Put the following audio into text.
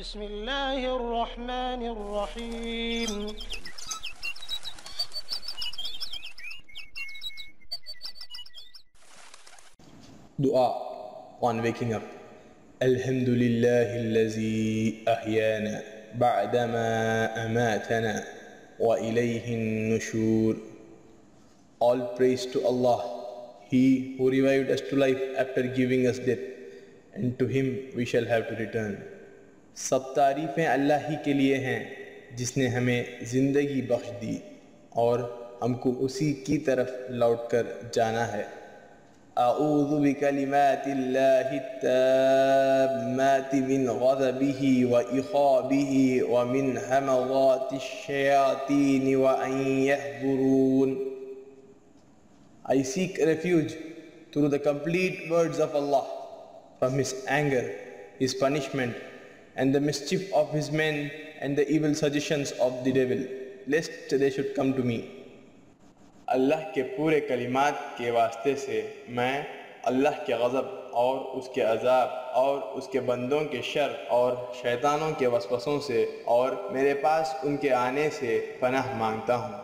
बिस्मिल्लाहिर्रहमानिर्रहीम। दुआ on waking up. Alhamdulillahillazī ahyāna ba'damā amātana wa ilayhin nushūr. All praise to Allah, He who revived us to life after giving us death, and to Him we shall have to return. सब तारीफ़ें अल्लाह ही के लिए हैं जिसने हमें ज़िंदगी बख्श दी और हमको उसी की तरफ लौटकर जाना है। अऊज़ु बिकलिमातिल्लाहि त्ताम्माति मिन ग़ज़बिही व इक़ाबिही व मिन हमाज़ातिश शयातीन व अन यहज़ुरून। I seek refuge through the complete words of Allah from His anger, His punishment, and the mischief of His men and the evil suggestions of the devil, lest they should come to me. अल्लाह के पूरे कलिमात के वास्ते से मैं अल्लाह के ग़ज़ब और उसके अज़ाब और उसके बंदों के शर और शैतानों के वसवसों से और मेरे पास उनके आने से पनाह मांगता हूँ।